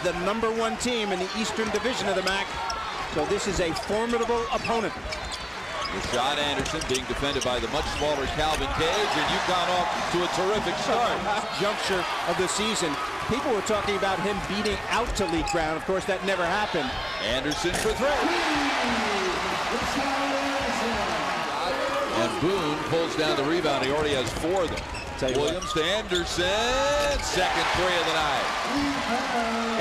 the #1 team in the Eastern Division of the MAC. So this is a formidable opponent. Rashad Anderson being defended by the much smaller Calvin Cage, and UConn off to a terrific start. Juncture of the season. People were talking about him beating out to league ground. Of course, that never happened. Anderson for three. And Boone pulls down the rebound. He already has 4 of them. Williams to Anderson. Second three of the night.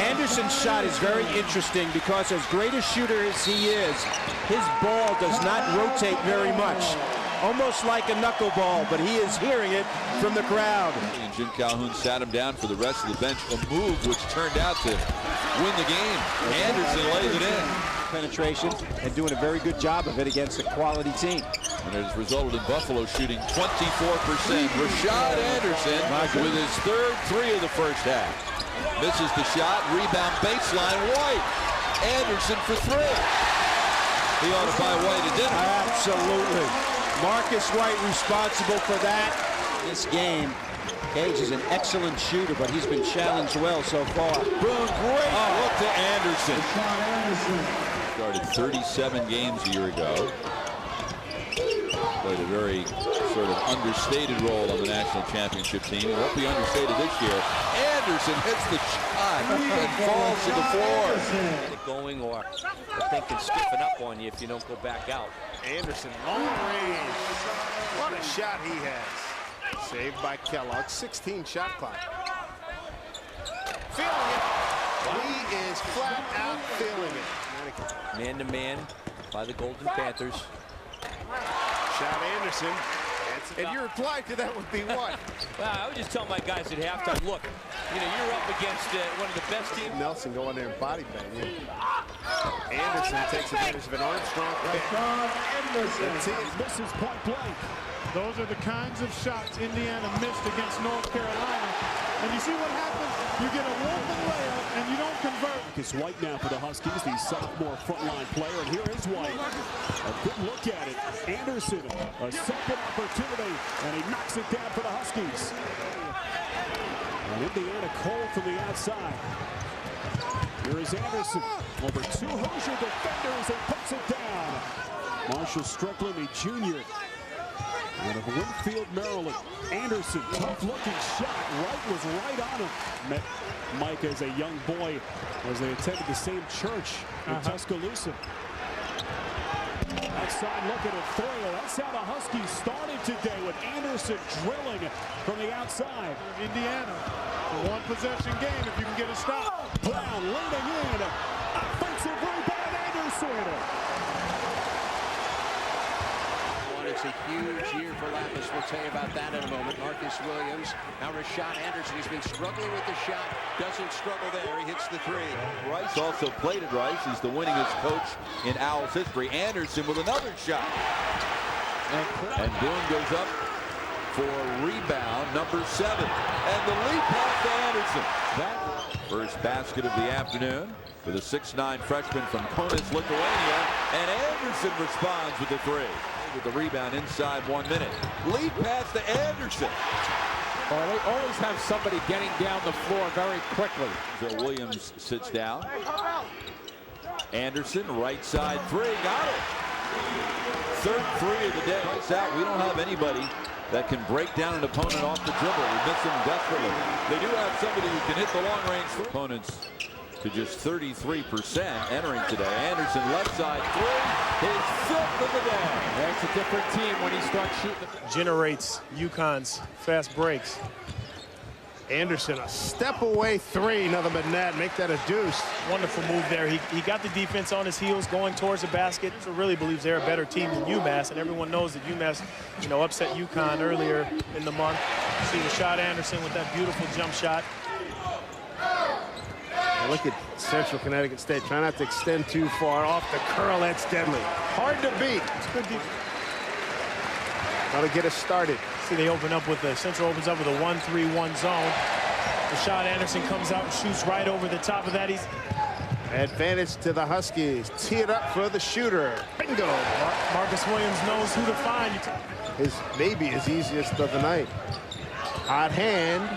Anderson's shot is very interesting because as great a shooter as he is, his ball does not rotate very much. Almost like a knuckleball, but he is hearing it from the crowd. And Jim Calhoun sat him down for the rest of the bench, a move which turned out to win the game. Anderson lays it in. Penetration and doing a very good job of it against a quality team. And it has resulted in Buffalo shooting 24%. Rashad Anderson with his third three of the first half. Misses the shot, rebound baseline, White. Anderson for three. He ought to buy White a dinner. Absolutely. Marcus White responsible for that. This game, Cage is an excellent shooter, but he's been challenged well so far. Boom, great look to Anderson. Started 37 games a year ago. Played a very sort of understated role on the national championship team. It won't be understated this year. Anderson hits the shot and falls to the floor. Going or thinking stiffen up on you if you don't go back out. Anderson, long range. What a shot he has. Saved by Kellogg. 16 shot clock. Feeling it. He is flat out feeling it. Man-to-man by the Golden Panthers. Shot Anderson. And your reply to that would be what? Well, I would just tell my guys at halftime, look, you know, you're up against one of the best teams. Nelson go in there and body bang him. Anderson takes advantage of an Armstrong pick. Anderson misses point blank. Those are the kinds of shots Indiana missed against North Carolina. And you see what happens? You get a wolfing layup and you don't convert. It's White now for the Huskies, the sophomore frontline player. And here is White. A good look at it. Anderson, a second opportunity, and he knocks it down for the Huskies. And Indiana cold from the outside. Here is Anderson. Over 2 Hoosier defenders, and puts it down. Marshall Strickland, the junior. Out of Winfield, Maryland. Anderson, tough-looking shot. Wright was right on him. Met Mike as a young boy as they attended the same church in Tuscaloosa. Outside look at a three. That's how the Huskies started today with Anderson drilling from the outside. Indiana, a one-possession game if you can get a stop. Brown leading in. Offensive rebound, Anderson. It's a huge year for Lapis. We'll tell you about that in a moment. Marcus Williams. Now Rashad Anderson. He's been struggling with the shot. Doesn't struggle there. He hits the three. Rice also played at Rice. He's the winningest coach in Owls history. Anderson with another shot. And Boone goes up for rebound number 7. And the lead pass to Anderson. That first basket of the afternoon for the 6'9" freshman from Kaunas, Lithuania. And Anderson responds with the three. With the rebound inside 1 minute. Lead pass to Anderson. Oh, they always have somebody getting down the floor very quickly. So Williams sits down. Anderson, right side three. Got it. Third three of the day. It's out. We don't have anybody that can break down an opponent off the dribble. We miss them desperately. They do have somebody who can hit the long range three. Opponents to just 33% entering today. Anderson left side three, his 5th of the day. That's a different team when he starts shooting. Generates UConn's fast breaks. Anderson, a step away three, nothing but net. Make that a deuce. Wonderful move there. He got the defense on his heels going towards the basket. So really believes they're a better team than UMass, and everyone knows that UMass, you know, upset UConn earlier in the month. See Rashad Anderson with that beautiful jump shot. Look at Central Connecticut State. Try not to extend too far. Off the curl, that's deadly. Hard to beat. It's good defense. How to get us started. See, they open up with the Central opens up with a 1-3-1 zone. Rashad Anderson comes out and shoots right over the top of that. He's advantage to the Huskies. Tee it up for the shooter. Bingo. Marcus Williams knows who to find. Maybe his easiest of the night. Hot hand.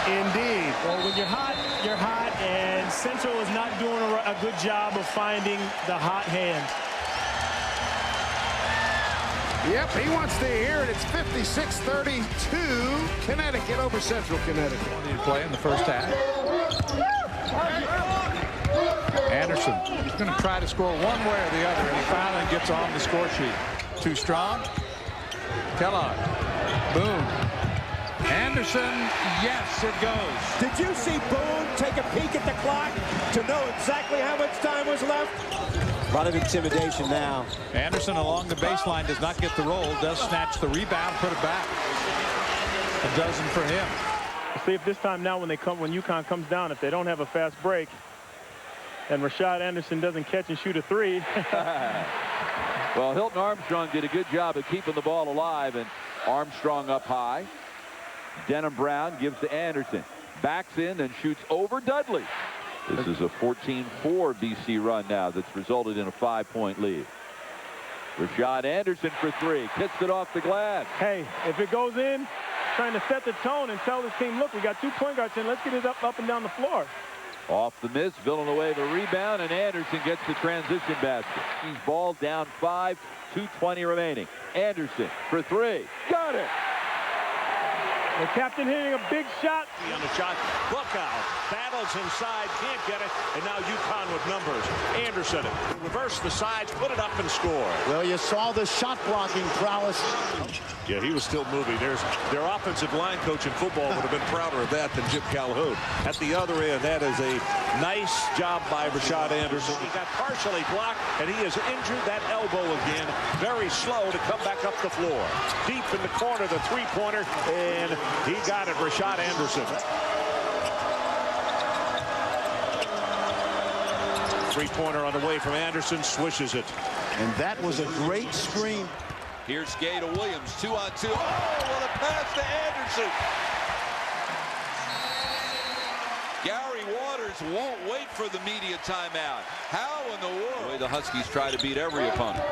Indeed. Well, when you're hot, you're hot, and Central is not doing a good job of finding the hot hand. Yep, he wants to hear it. It's 56-32, Connecticut over Central Connecticut. Plenty to play in the first half. Anderson is going to try to score one way or the other, and he finally gets on the score sheet. Too strong. Kellogg. Boone. Anderson. Yes, it goes. Did you see Boone take a peek at the clock to know exactly how much time was left? A lot of intimidation now. Anderson along the baseline does not get the roll, does snatch the rebound, put it back. A dozen for him. See if this time now when UConn comes down, if they don't have a fast break and Rashad Anderson doesn't catch and shoot a three. Well, Hilton Armstrong did a good job of keeping the ball alive, and Armstrong up high. Denham Brown gives to Anderson. Backs in and shoots over Dudley. This is a 14-4 BC run now that's resulted in a 5-point lead. Rashad Anderson for three. Kicks it off the glass. Hey, if it goes in, trying to set the tone and tell this team, look, we got 2 point guards in. Let's get it up and down the floor. Off the miss, Villanova rebound, and Anderson gets the transition basket. He's ball down 5, 2:20 remaining. Anderson for three. Got it. The captain hitting a big shot. On the shot, look out. Battles inside, can't get it, and now UConn with numbers. Anderson reverse the sides, put it up and score. Well, you saw the shot blocking prowess. Yeah, he was still moving. Their offensive line coach in football would have been prouder of that than Jim Calhoun. At the other end, that is a nice job by Rashad Anderson. He got partially blocked, and he has injured that elbow again. Very slow to come back up the floor. Deep in the corner, the three-pointer, and he got it, Rashad Anderson. Three-pointer on the way from Anderson, swishes it. And that was a great screen. Here's Gay to Williams, 2-on-2. Oh, what a pass to Anderson. Gary Waters won't wait for the media timeout. How in the world? The way the Huskies try to beat every opponent.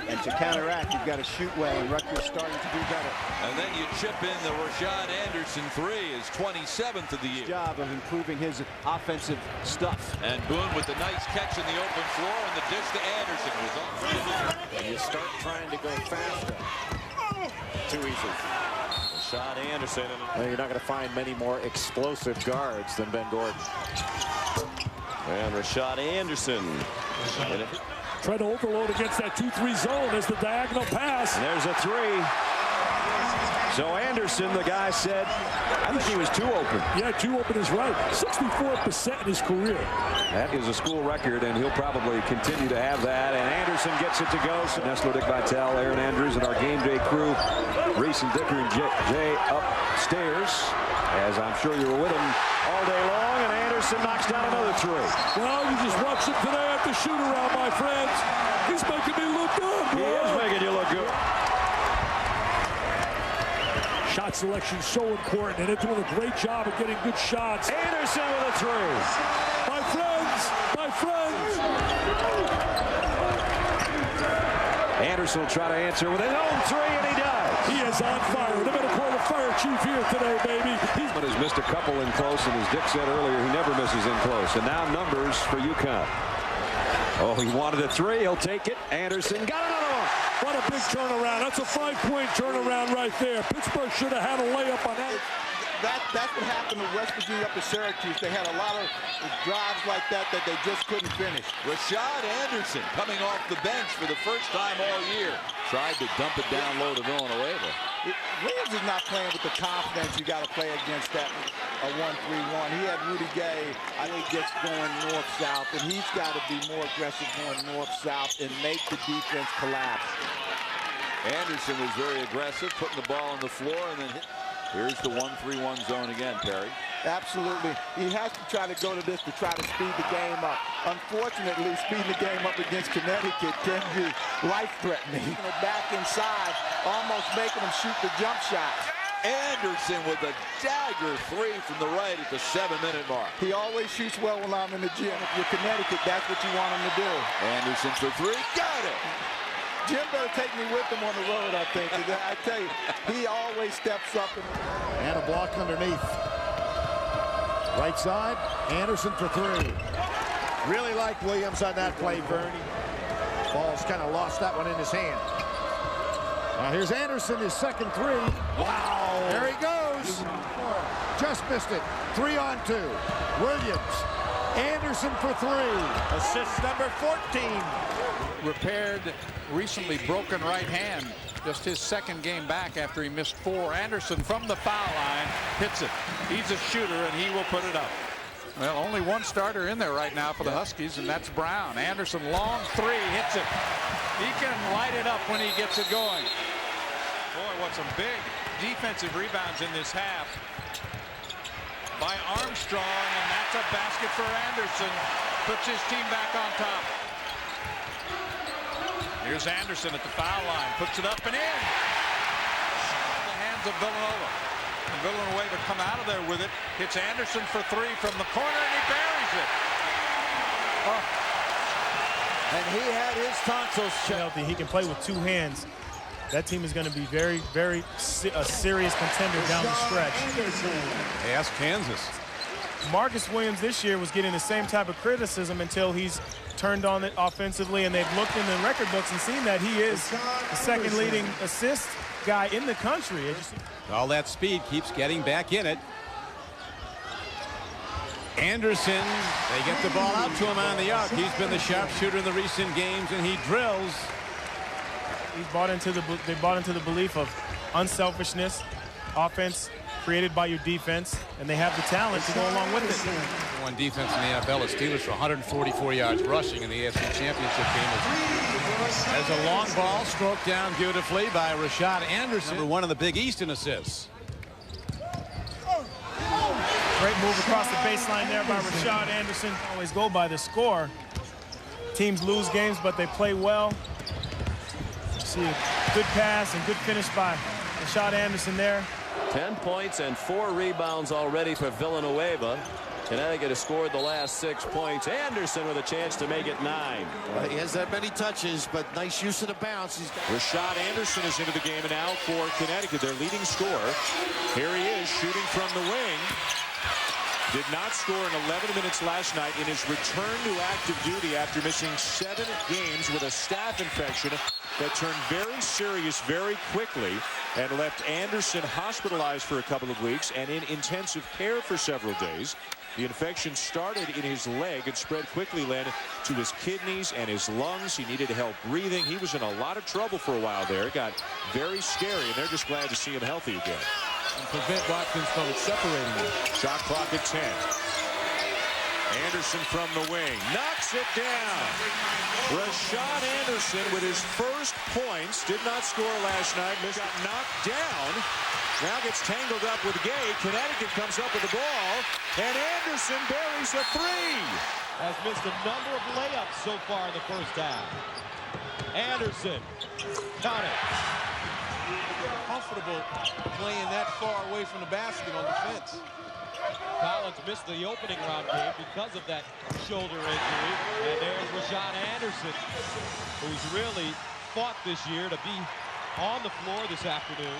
And to counteract, you've got to shoot well, and Rutgers starting to do better. And then you chip in the Rashad Anderson three, his 27th of the year. Job of improving his offensive stuff. And Boone with the nice catch in the open floor, and the dish to Anderson was on. And you start trying to go faster. Too easy. Rashad Anderson. And you're not going to find many more explosive guards than Ben Gordon. And Rashad Anderson. Try to overload against that 2-3 zone as the diagonal pass. And there's a three. So Anderson, the guy said, I think he was too open. Yeah, too open is right. 64% in his career. That is a school record, and he'll probably continue to have that. And Anderson gets it to go. So Nestler, Dick Vitale, Aaron Andrews, and our game day crew, Reese and Dicker and Jay upstairs, as I'm sure you were with him all day long. And Anderson knocks down another three. Well, you just watched it today at the shoot-around, my friends. He's making me look good, bro. He is making you look good. Shot selection so important, and they're doing a great job of getting good shots. Anderson with a three. My friends, my friends. Anderson will try to answer with his own three, and he does. He is on fire. They're going to call the fire chief here today, baby. But has missed a couple in close, and as Dick said earlier, he never misses in close. And now numbers for UConn. Oh, he wanted a three. He'll take it. Anderson got another one. What a big turnaround. That's a 5-point turnaround right there. Pittsburgh should have had a layup on that. That's what happened to West Virginia up to Syracuse. They had a lot of drives like that they just couldn't finish. Rashad Anderson coming off the bench for the first time all year. Tried to dump it down low to Villanova. Williams is not playing with the confidence you got to play against that a 1-3-1. He had Rudy Gay, I think, just going north-south, and he's got to be more aggressive going north-south and make the defense collapse. Anderson was very aggressive, putting the ball on the floor, and then here's the 1-3-1 zone again, Perry. Absolutely. He has to try to go to this to try to speed the game up. Unfortunately, speeding the game up against Connecticut can be life-threatening. Back inside, almost making him shoot the jump shot. Anderson with a dagger three from the right at the 7-minute mark. He always shoots well when I'm in the gym. If you're Connecticut, that's what you want him to do. Anderson for three, got it. Jim better take me with him on the road, I think. I tell you, he always steps up. And a block underneath. Right side, Anderson for three. Really like Williams on that play, Bernie. Ball's kind of lost that one in his hand. Now here's Anderson, his second three. Wow. There he goes. Just missed it. 3-on-2. Williams. Anderson for three. Assist number 14. Repaired recently broken right hand. Just his second game back after he missed 4. Anderson from the foul line hits it. He's a shooter and he will put it up. Well, only one starter in there right now for the Huskies, and that's Brown. Anderson, long three, hits it. He can light it up when he gets it going. Boy, what some big defensive rebounds in this half by Armstrong, and that's a basket for Anderson. Puts his team back on top. Here's Anderson at the foul line, puts it up and in. The hands of Villanova. And Villanova come out of there with it. Hits Anderson for three from the corner, and he buries it. Oh. And he had his tonsils checked. He can play with 2 hands. That team is going to be very, very a serious contender down the stretch. Hey, ask Kansas. Marcus Williams this year was getting the same type of criticism until he's turned on it offensively, and they've looked in the record books and seen that he is the second leading assist guy in the country. All that speed keeps getting back in it. Anderson, they get the ball out to him on the arc. He's been the sharpshooter in the recent games, and he drills. They bought into the belief of unselfishness, offense created by your defense, and they have the talent to go along with it. One defense in the NFL is Steelers for 144 yards rushing in the AFC Championship game. There's a long ball stroked down beautifully by Rashad Anderson, number 1 in the Big East in assists. Great move across the baseline there by Rashad Anderson. Always go by the score. Teams lose games, but they play well. See a good pass and good finish by Rashad Anderson there. 10 points and 4 rebounds already for Villanova. Connecticut has scored the last 6 points. Anderson with a chance to make it 9. He has that many touches, but nice use of the bounce. Rashad Anderson is into the game now for Connecticut, their leading scorer. Here he is shooting from the wing. Did not score in 11 minutes last night in his return to active duty after missing 7 games with a staph infection that turned very serious very quickly and left Anderson hospitalized for a couple of weeks and in intensive care for several days. The infection started in his leg and spread quickly, led to his kidneys and his lungs. He needed help breathing. He was in a lot of trouble for a while there. It got very scary, and they're just glad to see him healthy again. And prevent Watkins from separating him. Shot clock at 10. Anderson from the wing knocks it down. Rashad Anderson with his first points. Did not score last night. Got knocked down. Now gets tangled up with Gay. Connecticut comes up with the ball, and Anderson buries a 3. Has missed a number of layups so far in the first half. Anderson got it. Comfortable playing that far away from the basket on defense. Collins missed the opening round game because of that shoulder injury. And there's Rashad Anderson, who's really fought this year to be on the floor this afternoon.